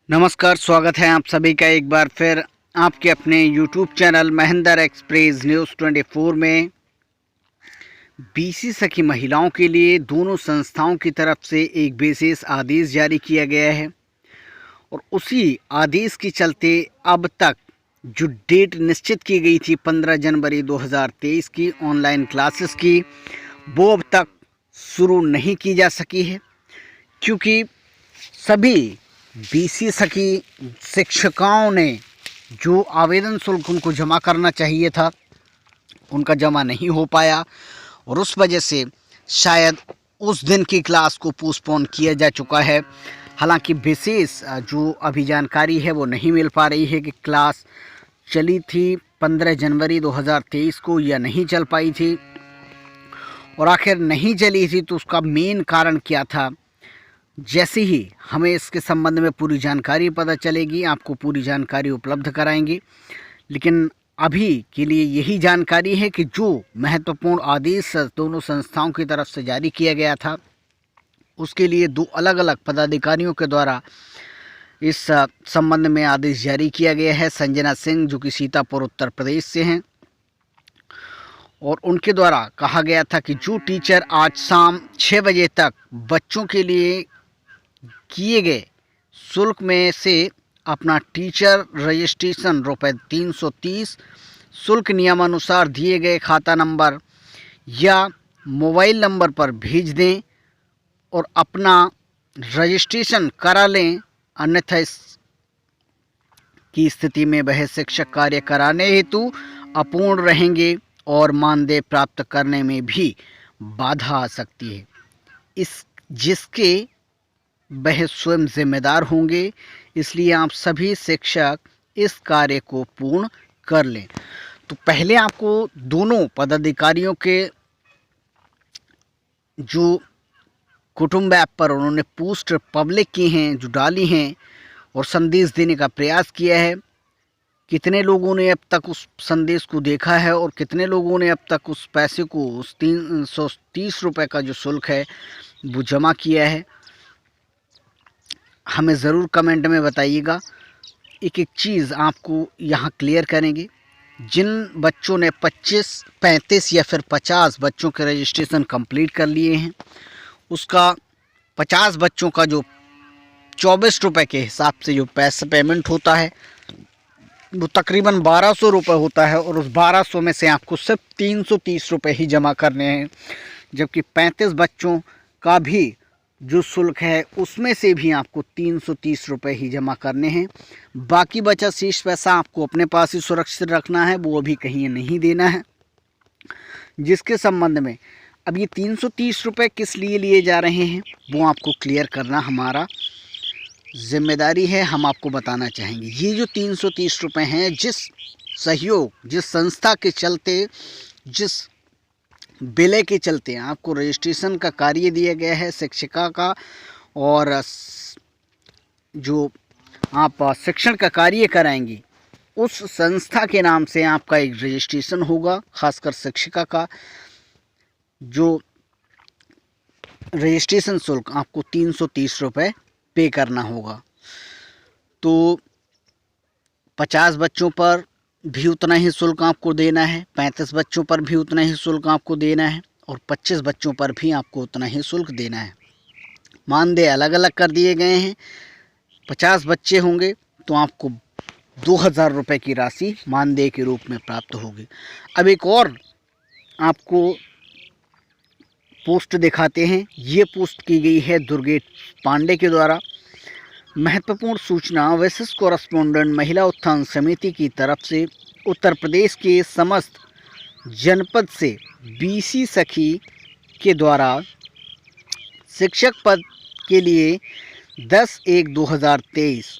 नमस्कार, स्वागत है आप सभी का एक बार फिर आपके अपने YouTube channel Mahendra express news 24 में। बीसी सखी महिलाओं के लिए दोनों संस्थाओं की तरफ से एक विशेष आदेश जारी किया गया है और उसी आदेश के चलते अब तक जो डेट निश्चित की गई थी 15 जनवरी 2023 की ऑनलाइन क्लासेस की, वो अब तक शुरू नहीं की जा सकी है, क्योंकि सभी बीसी सखी शिक्षिकाओं ने जो आवेदन शुल्क उनको जमा करना चाहिए था उनका जमा नहीं हो पाया और उस वजह से शायद उस दिन की क्लास को पोस्टपोन किया जा चुका है। हालांकि विशेष जो अभी जानकारी है वो नहीं मिल पा रही है कि क्लास चली थी 15 जनवरी 2023 को या नहीं चल पाई थी, और आखिर नहीं चली थी तो उसका मेन कारण क्या था। जैसे ही हमें इसके संबंध में पूरी जानकारी पता चलेगी आपको पूरी जानकारी उपलब्ध कराएंगे, लेकिन अभी के लिए यही जानकारी है कि जो महत्वपूर्ण आदेश दोनों संस्थाओं की तरफ से जारी किया गया था उसके लिए दो अलग अलग पदाधिकारियों के द्वारा इस संबंध में आदेश जारी किया गया है। संजना सिंह जो कि सीतापुर उत्तर प्रदेश से हैं, और उनके द्वारा कहा गया था कि जो टीचर आज शाम 6 बजे तक बच्चों के लिए किए गए शुल्क में से अपना टीचर रजिस्ट्रेशन रुपये 330 शुल्क नियमानुसार दिए गए खाता नंबर या मोबाइल नंबर पर भेज दें और अपना रजिस्ट्रेशन करा लें, अन्यथा इस की स्थिति में वह शिक्षक कार्य कराने हेतु अपूर्ण रहेंगे और मानदेय प्राप्त करने में भी बाधा आ सकती है, इस जिसके वह स्वयं जिम्मेदार होंगे। इसलिए आप सभी शिक्षक इस कार्य को पूर्ण कर लें। तो पहले आपको दोनों पदाधिकारियों के जो कुटुंब ऐप पर उन्होंने पोस्ट पब्लिक की हैं, जो डाली हैं और संदेश देने का प्रयास किया है, कितने लोगों ने अब तक उस संदेश को देखा है और कितने लोगों ने अब तक उस पैसे को, उस 330 रुपये का जो शुल्क है वो जमा किया है, हमें ज़रूर कमेंट में बताइएगा। एक एक चीज़ आपको यहाँ क्लियर करेंगे। जिन बच्चों ने 25, 35 या फिर 50 बच्चों के रजिस्ट्रेशन कंप्लीट कर लिए हैं, उसका 50 बच्चों का जो 24 रुपये के हिसाब से जो पैसा पेमेंट होता है वो तकरीबन 1200 रुपये होता है, और उस 1200 में से आपको सिर्फ 330 रुपये ही जमा करने हैं, जबकि 35 बच्चों का भी जो शुल्क है उसमें से भी आपको 330 रुपये ही जमा करने हैं। बाकी बचा शेष पैसा आपको अपने पास ही सुरक्षित रखना है, वो अभी कहीं नहीं देना है। जिसके संबंध में अब ये 330 रुपये किस लिए लिए जा रहे हैं वो आपको क्लियर करना हमारा जिम्मेदारी है, हम आपको बताना चाहेंगे। ये जो 330 रुपये हैं, जिस सहयोग, जिस संस्था के चलते, जिस विलय के चलते आपको रजिस्ट्रेशन का कार्य दिया गया है शिक्षिका का, और जो आप शिक्षण का कार्य कराएंगी उस संस्था के नाम से आपका एक रजिस्ट्रेशन होगा। खासकर शिक्षिका का जो रजिस्ट्रेशन शुल्क आपको 330 रुपये पे करना होगा। तो 50 बच्चों पर भी उतना ही शुल्क आपको देना है, 35 बच्चों पर भी उतना ही शुल्क आपको देना है, और 25 बच्चों पर भी आपको उतना ही शुल्क देना है। मानदेय अलग अलग कर दिए गए हैं। 50 बच्चे होंगे तो आपको 2000 रुपये की राशि मानदेय के रूप में प्राप्त होगी। अब एक और आपको पोस्ट दिखाते हैं। ये पोस्ट की गई है दुर्गेश पांडे के द्वारा। महत्वपूर्ण सूचना, विशेष कॉरेस्पोंडेंट महिला उत्थान समिति की तरफ से उत्तर प्रदेश के समस्त जनपद से बीसी सखी के द्वारा शिक्षक पद के लिए 10/1/2023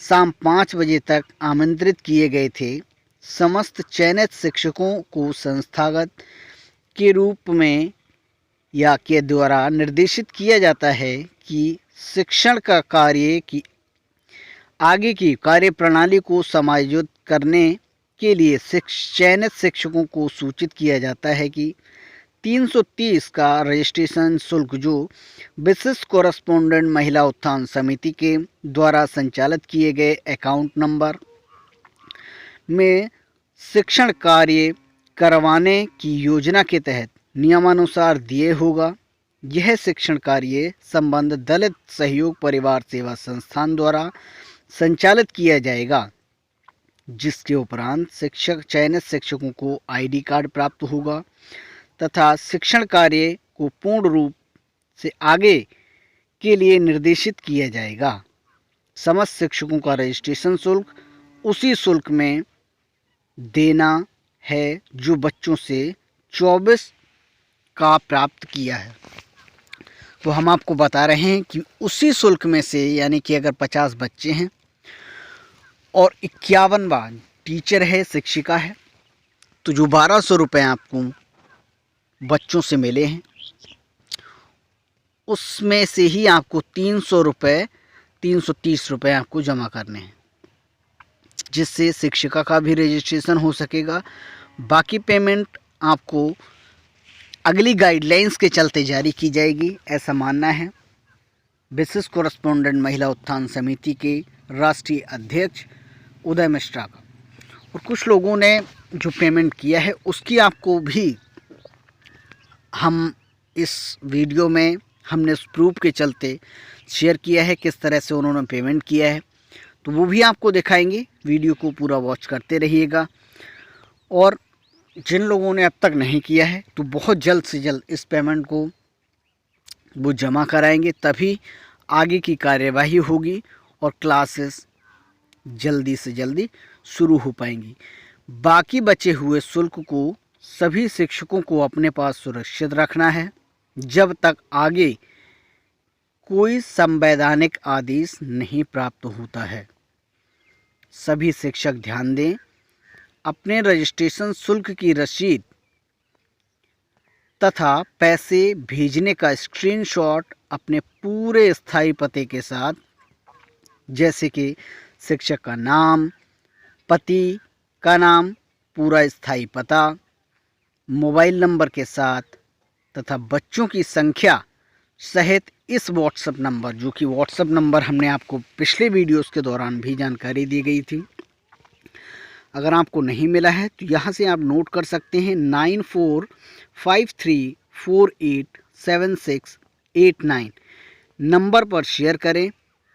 शाम 5 बजे तक आमंत्रित किए गए थे। समस्त चयनित शिक्षकों को संस्थागत के रूप में या के द्वारा निर्देशित किया जाता है कि शिक्षण का कार्य की आगे की कार्यप्रणाली को समायोजित करने के लिए चयनित शिक्षकों को सूचित किया जाता है कि 330 का रजिस्ट्रेशन शुल्क जो विशिष्ट कोरेस्पोंडेंट महिला उत्थान समिति के द्वारा संचालित किए गए अकाउंट नंबर में शिक्षण कार्य करवाने की योजना के तहत नियमानुसार दिए होगा। यह शिक्षण कार्य संबंध दलित सहयोग परिवार सेवा संस्थान द्वारा संचालित किया जाएगा, जिसके उपरांत शिक्षक चयनित शिक्षकों को आईडी कार्ड प्राप्त होगा तथा शिक्षण कार्य को पूर्ण रूप से आगे के लिए निर्देशित किया जाएगा। समस्त शिक्षकों का रजिस्ट्रेशन शुल्क उसी शुल्क में देना है जो बच्चों से 24 का प्राप्त किया है। तो हम आपको बता रहे हैं कि उसी शुल्क में से, यानी कि अगर 50 बच्चे हैं और 51 टीचर है, शिक्षिका है, तो जो 1200 रुपये आपको बच्चों से मिले हैं उसमें से ही आपको 330 रुपये आपको जमा करने हैं, जिससे शिक्षिका का भी रजिस्ट्रेशन हो सकेगा। बाकी पेमेंट आपको अगली गाइडलाइंस के चलते जारी की जाएगी, ऐसा मानना है विशिष्ट कोरेस्पोंडेंट महिला उत्थान समिति के राष्ट्रीय अध्यक्ष उदय मिश्रा का। और कुछ लोगों ने जो पेमेंट किया है उसकी आपको भी हम इस वीडियो में हमने उस प्रूफ के चलते शेयर किया है, किस तरह से उन्होंने पेमेंट किया है, तो वो भी आपको दिखाएंगे। वीडियो को पूरा वॉच करते रहिएगा। और जिन लोगों ने अब तक नहीं किया है तो बहुत जल्द से जल्द इस पेमेंट को वो जमा कराएंगे, तभी आगे की कार्यवाही होगी और क्लासेस जल्दी से जल्दी शुरू हो पाएंगी। बाकी बचे हुए शुल्क को सभी शिक्षकों को अपने पास सुरक्षित रखना है जब तक आगे कोई संवैधानिक आदेश नहीं प्राप्त होता है। सभी शिक्षक ध्यान दें, अपने रजिस्ट्रेशन शुल्क की रसीद तथा पैसे भेजने का स्क्रीनशॉट अपने पूरे स्थायी पते के साथ, जैसे कि शिक्षक का नाम, पति का नाम, पूरा स्थायी पता, मोबाइल नंबर के साथ तथा बच्चों की संख्या सहित इस व्हाट्सएप नंबर, जो कि व्हाट्सएप नंबर हमने आपको पिछले वीडियोस के दौरान भी जानकारी दी गई थी, अगर आपको नहीं मिला है तो यहाँ से आप नोट कर सकते हैं 9453487689 नंबर पर शेयर करें।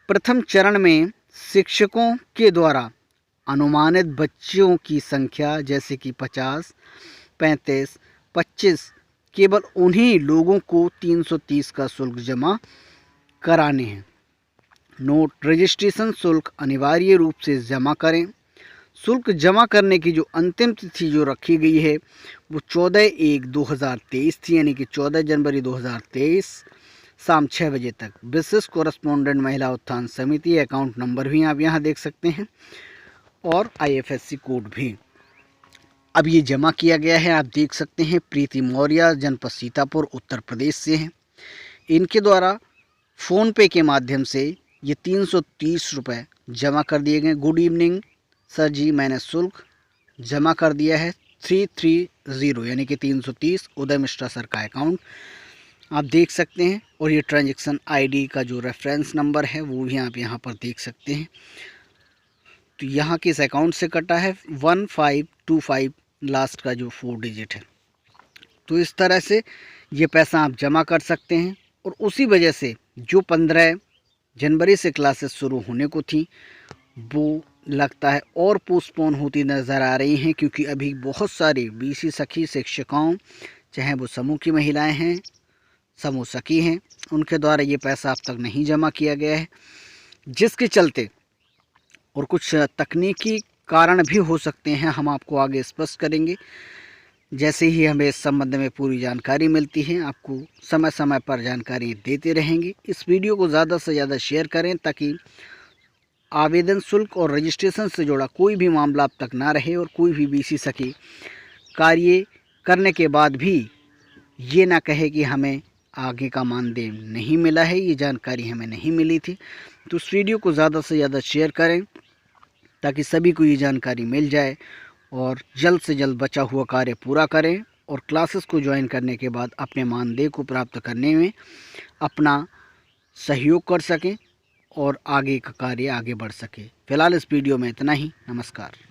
प्रथम चरण में शिक्षकों के द्वारा अनुमानित बच्चों की संख्या जैसे कि 50, 35, 25, केवल उन्हीं लोगों को 330 का शुल्क जमा कराने हैं। नोट, रजिस्ट्रेशन शुल्क अनिवार्य रूप से जमा करें। शुल्क जमा करने की जो अंतिम तिथि जो रखी गई है वो 14/1/2023 थी, यानी कि 14 जनवरी 2023 शाम 6 बजे तक। विशिष्ट कोरेस्पोंडेंट महिला उत्थान समिति अकाउंट नंबर भी आप यहाँ देख सकते हैं और IFSC कोड भी। अब ये जमा किया गया है, आप देख सकते हैं। प्रीति मौर्य जनपद सीतापुर उत्तर प्रदेश से हैं। इनके द्वारा फ़ोनपे के माध्यम से ये 330 रुपये जमा कर दिए गए। गुड इवनिंग सर जी, मैंने शुल्क जमा कर दिया है 330 यानी कि 330 उदय मिश्रा सर का अकाउंट आप देख सकते हैं। और ये ट्रांजैक्शन आईडी का जो रेफरेंस नंबर है वो भी आप यहाँ पर देख सकते हैं। तो यहाँ के इस अकाउंट से कटा है 1525 लास्ट का जो 4 डिजिट है। तो इस तरह से ये पैसा आप जमा कर सकते हैं। और उसी वजह से जो 15 जनवरी से क्लासेस शुरू होने को थी वो लगता है और पोस्टपोन होती नज़र आ रही हैं, क्योंकि अभी बहुत सारी BC सखी शिक्षिकाओं, चाहे वो समूह की महिलाएं हैं, समूह सखी हैं, उनके द्वारा ये पैसा अब तक नहीं जमा किया गया है, जिसके चलते और कुछ तकनीकी कारण भी हो सकते हैं, हम आपको आगे स्पष्ट करेंगे। जैसे ही हमें इस संबंध में पूरी जानकारी मिलती है आपको समय समय पर जानकारी देते रहेंगे। इस वीडियो को ज़्यादा से ज़्यादा शेयर करें ताकि आवेदन शुल्क और रजिस्ट्रेशन से जुड़ा कोई भी मामला अब तक ना रहे और कोई भी BC सखी कार्य करने के बाद भी ये ना कहे कि हमें आगे का मानदेय नहीं मिला है, ये जानकारी हमें नहीं मिली थी। तो इस वीडियो को ज़्यादा से ज़्यादा शेयर करें ताकि सभी को ये जानकारी मिल जाए और जल्द से जल्द बचा हुआ कार्य पूरा करें और क्लासेस को ज्वाइन करने के बाद अपने मानदेय को प्राप्त करने में अपना सहयोग कर सकें और आगे का कार्य आगे बढ़ सके। फिलहाल इस वीडियो में इतना ही। नमस्कार।